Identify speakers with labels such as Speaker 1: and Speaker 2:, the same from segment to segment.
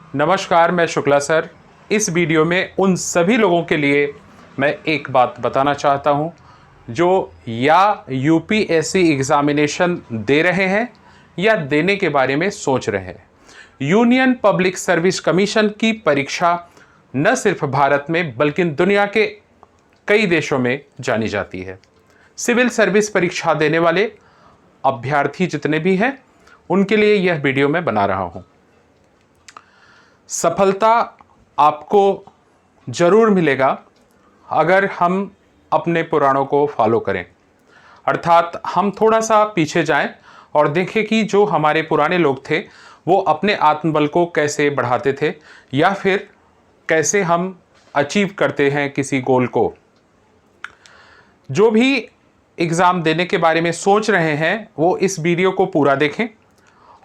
Speaker 1: नमस्कार, मैं शुक्ला सर। इस वीडियो में उन सभी लोगों के लिए मैं एक बात बताना चाहता हूं जो या यूपीएससी एग्ज़ामिनेशन दे रहे हैं या देने के बारे में सोच रहे हैं। यूनियन पब्लिक सर्विस कमीशन की परीक्षा न सिर्फ भारत में बल्कि दुनिया के कई देशों में जानी जाती है। सिविल सर्विस परीक्षा देने वाले अभ्यर्थी जितने भी हैं उनके लिए यह वीडियो मैं बना रहा हूं। सफलता आपको ज़रूर मिलेगा अगर हम अपने पुराणों को फॉलो करें, अर्थात हम थोड़ा सा पीछे जाएं और देखें कि जो हमारे पुराने लोग थे वो अपने आत्मबल को कैसे बढ़ाते थे या फिर कैसे हम अचीव करते हैं किसी गोल को। जो भी एग्ज़ाम देने के बारे में सोच रहे हैं वो इस वीडियो को पूरा देखें,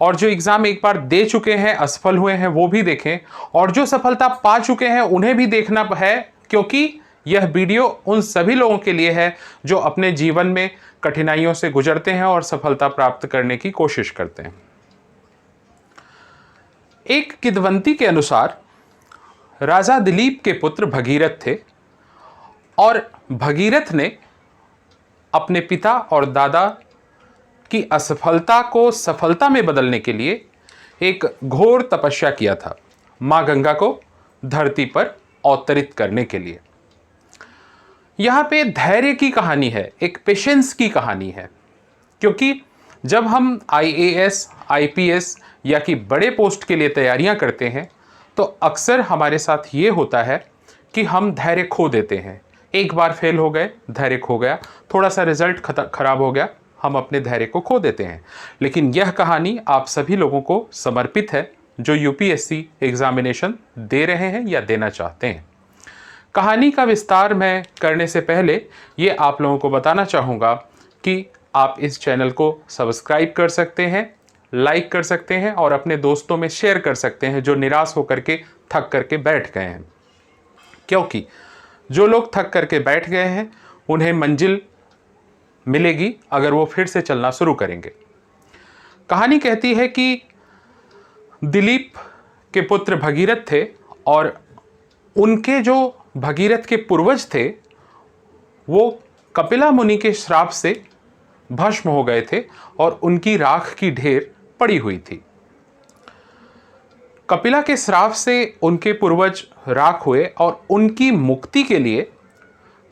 Speaker 1: और जो एग्ज़ाम एक बार दे चुके हैं, असफल हुए हैं, वो भी देखें, और जो सफलता पा चुके हैं उन्हें भी देखना है, क्योंकि यह वीडियो उन सभी लोगों के लिए है जो अपने जीवन में कठिनाइयों से गुजरते हैं और सफलता प्राप्त करने की कोशिश करते हैं। एक किंवदंती के अनुसार राजा दिलीप के पुत्र भगीरथ थे, और भगीरथ ने अपने पिता और दादा की असफलता को सफलता में बदलने के लिए एक घोर तपस्या किया था, मां गंगा को धरती पर अवतरित करने के लिए। यहां पे धैर्य की कहानी है, एक पेशेंस की कहानी है, क्योंकि जब हम आईएएस, आईपीएस या कि बड़े पोस्ट के लिए तैयारियां करते हैं तो अक्सर हमारे साथ ये होता है कि हम धैर्य खो देते हैं। एक बार फेल हो गए, धैर्य खो गया, थोड़ा सा रिजल्ट खराब हो गया, हम अपने धैर्य को खो देते हैं। लेकिन यह कहानी आप सभी लोगों को समर्पित है जो यूपीएससी एग्जामिनेशन दे रहे हैं या देना चाहते हैं। कहानी का विस्तार मैं करने से पहले ये आप लोगों को बताना चाहूँगा कि आप इस चैनल को सब्सक्राइब कर सकते हैं, लाइक कर सकते हैं और अपने दोस्तों में शेयर कर सकते हैं जो निराश होकर के थक करके बैठ गए हैं, क्योंकि जो लोग थक करके बैठ गए हैं उन्हें मंजिल मिलेगी अगर वो फिर से चलना शुरू करेंगे। कहानी कहती है कि दिलीप के पुत्र भगीरथ थे, और उनके जो भगीरथ के पूर्वज थे वो कपिला मुनि के श्राप से भस्म हो गए थे और उनकी राख की ढेर पड़ी हुई थी। कपिला के श्राप से उनके पूर्वज राख हुए और उनकी मुक्ति के लिए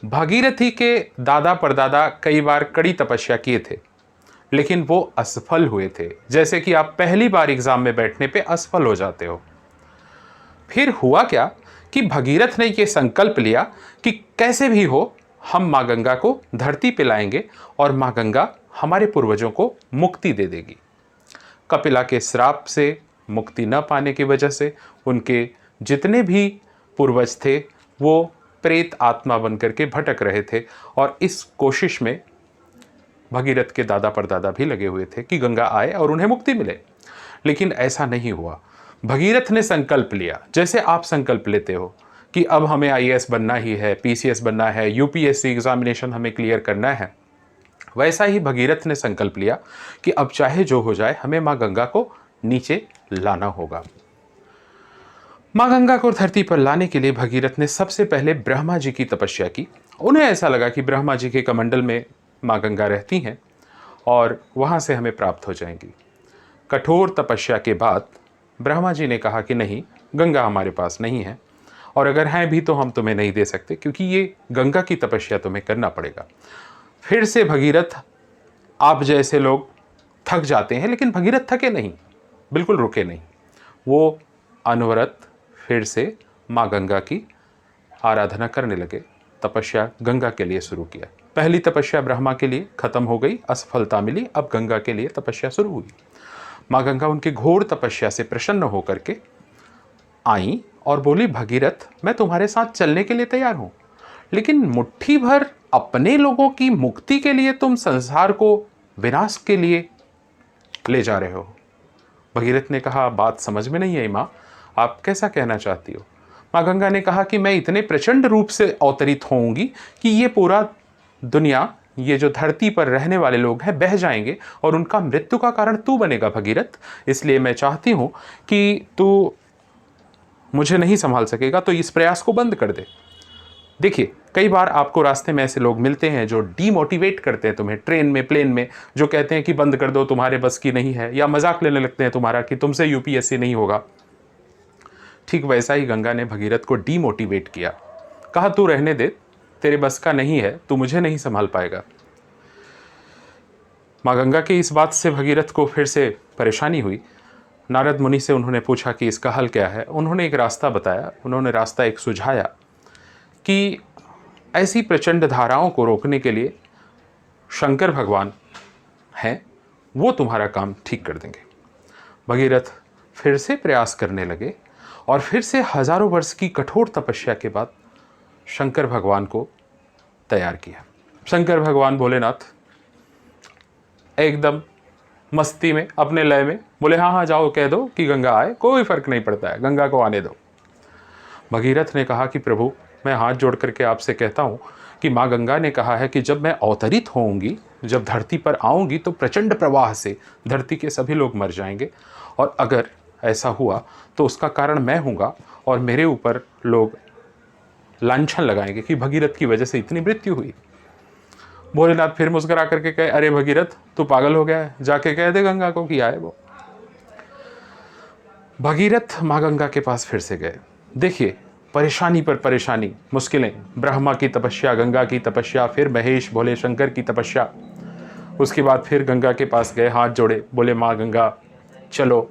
Speaker 1: भागीरथी के दादा परदादा कई बार कड़ी तपस्या किए थे, लेकिन वो असफल हुए थे। जैसे कि आप पहली बार एग्जाम में बैठने पे असफल हो जाते हो। फिर हुआ क्या कि भगीरथ ने ये संकल्प लिया कि कैसे भी हो हम माँ गंगा को धरती पे लाएंगे और माँ गंगा हमारे पूर्वजों को मुक्ति दे देगी। कपिला के श्राप से मुक्ति न पाने की वजह से उनके जितने भी पूर्वज थे वो प्रेत आत्मा बनकर के भटक रहे थे, और इस कोशिश में भगीरथ के दादा परदादा भी लगे हुए थे कि गंगा आए और उन्हें मुक्ति मिले। लेकिन ऐसा नहीं हुआ। भगीरथ ने संकल्प लिया, जैसे आप संकल्प लेते हो कि अब हमें आईएएस बनना ही है, पीसीएस बनना है, यूपीएससी एग्जामिनेशन हमें क्लियर करना है, वैसा ही भगीरथ ने संकल्प लिया कि अब चाहे जो हो जाए हमें माँ गंगा को नीचे लाना होगा। माँ गंगा को धरती पर लाने के लिए भगीरथ ने सबसे पहले ब्रह्मा जी की तपस्या की। उन्हें ऐसा लगा कि ब्रह्मा जी के कमंडल में माँ गंगा रहती हैं और वहाँ से हमें प्राप्त हो जाएंगी। कठोर तपस्या के बाद ब्रह्मा जी ने कहा कि नहीं, गंगा हमारे पास नहीं है, और अगर हैं भी तो हम तुम्हें नहीं दे सकते, क्योंकि ये गंगा की तपस्या तुम्हें करना पड़ेगा। फिर से भगीरथ, आप जैसे लोग थक जाते हैं, लेकिन भगीरथ थके नहीं, बिल्कुल रुके नहीं। वो अनवरत फिर से माँ गंगा की आराधना करने लगे, तपस्या गंगा के लिए शुरू किया। पहली तपस्या ब्रह्मा के लिए खत्म हो गई, असफलता मिली, अब गंगा के लिए तपस्या शुरू हुई। माँ गंगा उनकी घोर तपस्या से प्रसन्न होकर के आई और बोली, भगीरथ मैं तुम्हारे साथ चलने के लिए तैयार हूँ, लेकिन मुट्ठी भर अपने लोगों की मुक्ति के लिए तुम संसार को विनाश के लिए ले जा रहे हो। भगीरथ ने कहा, बात समझ में नहीं आई माँ, आप कैसा कहना चाहती हो। माँ गंगा ने कहा कि मैं इतने प्रचंड रूप से अवतरित होऊंगी कि ये पूरा दुनिया, ये जो धरती पर रहने वाले लोग हैं बह जाएंगे और उनका मृत्यु का कारण तू बनेगा भगीरथ। इसलिए मैं चाहती हूँ कि तू मुझे नहीं संभाल सकेगा तो इस प्रयास को बंद कर दे। देखिए, कई बार आपको रास्ते में ऐसे लोग मिलते हैं जो डीमोटिवेट करते हैं तुम्हें, ट्रेन में, प्लेन में, जो कहते हैं कि बंद कर दो, तुम्हारे बस की नहीं है, या मजाक लेने लगते हैं तुम्हारा कि तुमसे यूपीएससी नहीं होगा। ठीक वैसा ही गंगा ने भगीरथ को डीमोटिवेट किया, कहा तू रहने दे, तेरे बस का नहीं है, तू मुझे नहीं संभाल पाएगा। माँ गंगा की इस बात से भगीरथ को फिर से परेशानी हुई। नारद मुनि से उन्होंने पूछा कि इसका हल क्या है। उन्होंने एक रास्ता बताया, उन्होंने रास्ता एक सुझाया कि ऐसी प्रचंड धाराओं को रोकने के लिए शंकर भगवान हैं, वो तुम्हारा काम ठीक कर देंगे। भगीरथ फिर से प्रयास करने लगे और फिर से हजारों वर्ष की कठोर तपस्या के बाद शंकर भगवान को तैयार किया। शंकर भगवान भोलेनाथ एकदम मस्ती में, अपने लय में बोले, हाँ हाँ जाओ, कह दो कि गंगा आए, कोई फर्क नहीं पड़ता है, गंगा को आने दो। भगीरथ ने कहा कि प्रभु, मैं हाथ जोड़ करके आपसे कहता हूँ कि माँ गंगा ने कहा है कि जब मैं अवतरित होऊंगी, जब धरती पर आऊँगी तो प्रचंड प्रवाह से धरती के सभी लोग मर जाएंगे, और अगर ऐसा हुआ तो उसका कारण मैं हूँगा और मेरे ऊपर लोग लांछन लगाएंगे कि भगीरथ की वजह से इतनी मृत्यु हुई। भोलेनाथ फिर मुस्कुरा करके कहे, अरे भगीरथ, तू पागल हो गया है, जाके कह दे गंगा को कि आए वो। भगीरथ माँ गंगा के पास फिर से गए। देखिए, परेशानी पर परेशानी, मुश्किलें, ब्रह्मा की तपस्या, गंगा की तपस्या, फिर महेश भोले शंकर की तपस्या। उसके बाद फिर गंगा के पास गए, हाथ जोड़े, बोले माँ गंगा चलो,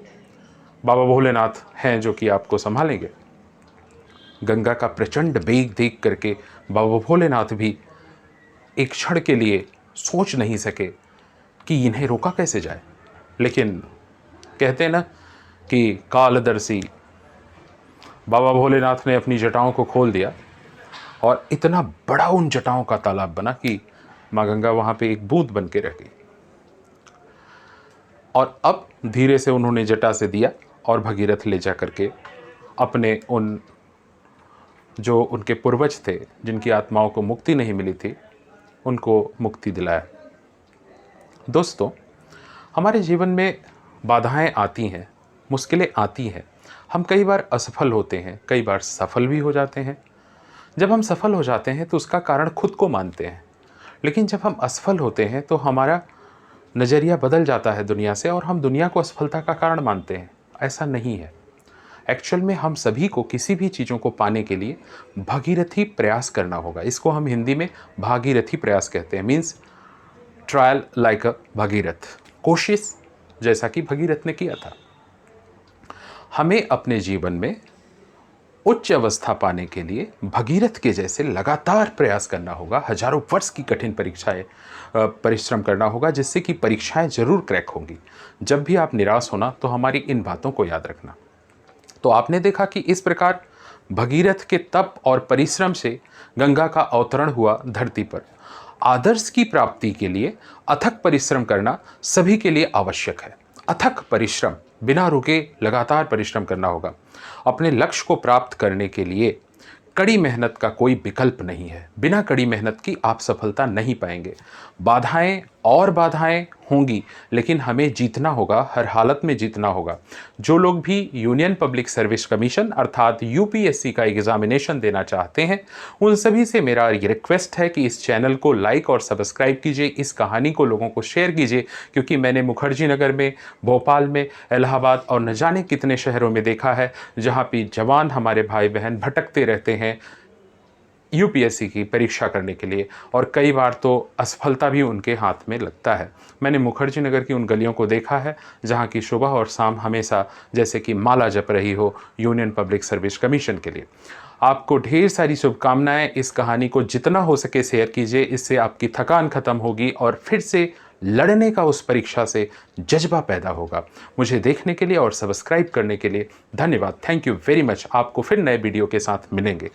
Speaker 1: बाबा भोलेनाथ हैं जो कि आपको संभालेंगे। गंगा का प्रचंड वेग देख करके बाबा भोलेनाथ भी एक क्षण के लिए सोच नहीं सके कि इन्हें रोका कैसे जाए। लेकिन कहते हैं ना कि कालदर्शी बाबा भोलेनाथ ने अपनी जटाओं को खोल दिया और इतना बड़ा उन जटाओं का तालाब बना कि माँ गंगा वहाँ पे एक बूंद बन के रह गई। और अब धीरे से उन्होंने जटा से दिया और भगीरथ ले जा करके अपने उन जो उनके पूर्वज थे, जिनकी आत्माओं को मुक्ति नहीं मिली थी, उनको मुक्ति दिलाया। दोस्तों, हमारे जीवन में बाधाएं आती हैं, मुश्किलें आती हैं, हम कई बार असफल होते हैं, कई बार सफल भी हो जाते हैं। जब हम सफल हो जाते हैं तो उसका कारण खुद को मानते हैं, लेकिन जब हम असफल होते हैं तो हमारा नज़रिया बदल जाता है दुनिया से और हम दुनिया को असफलता का कारण मानते हैं। ऐसा नहीं है। एक्चुअल में हम सभी को किसी भी चीज़ों को पाने के लिए भगीरथी प्रयास करना होगा। इसको हम हिंदी में भागीरथी प्रयास कहते हैं, मीन्स ट्रायल लाइक अ भगीरथ, कोशिश जैसा कि भगीरथ ने किया था। हमें अपने जीवन में उच्च अवस्था पाने के लिए भगीरथ के जैसे लगातार प्रयास करना होगा, हजारों वर्ष की कठिन परिश्रम करना होगा, जिससे कि परीक्षाएं जरूर क्रैक होंगी। जब भी आप निराश होना तो हमारी इन बातों को याद रखना। तो आपने देखा कि इस प्रकार भगीरथ के तप और परिश्रम से गंगा का अवतरण हुआ धरती पर। आदर्श की प्राप्ति के लिए अथक परिश्रम करना सभी के लिए आवश्यक है। अथक परिश्रम, बिना रुके लगातार परिश्रम करना होगा। अपने लक्ष्य को प्राप्त करने के लिए कड़ी मेहनत का कोई विकल्प नहीं है। बिना कड़ी मेहनत की आप सफलता नहीं पाएंगे। बाधाएं और बाधाएं होंगी, लेकिन हमें जीतना होगा, हर हालत में जीतना होगा। जो लोग भी यूनियन पब्लिक सर्विस कमीशन अर्थात यूपीएससी का एग्जामिनेशन देना चाहते हैं, उन सभी से मेरा रिक्वेस्ट है कि इस चैनल को लाइक और सब्सक्राइब कीजिए, इस कहानी को लोगों को शेयर कीजिए, क्योंकि मैंने मुखर्जी नगर में, भोपाल में, इलाहाबाद और न जाने कितने शहरों में देखा है जहाँ पे जवान हमारे भाई बहन भटकते रहते हैं यूपीएससी की परीक्षा करने के लिए, और कई बार तो असफलता भी उनके हाथ में लगता है। मैंने मुखर्जी नगर की उन गलियों को देखा है जहां की सुबह और शाम हमेशा जैसे कि माला जप रही हो यूनियन पब्लिक सर्विस कमीशन के लिए। आपको ढेर सारी शुभकामनाएं। इस कहानी को जितना हो सके शेयर कीजिए, इससे आपकी थकान खत्म होगी और फिर से लड़ने का उस परीक्षा से जज्बा पैदा होगा। मुझे देखने के लिए और सब्सक्राइब करने के लिए धन्यवाद। Thank you very much. आपको फिर नए वीडियो के साथ मिलेंगे।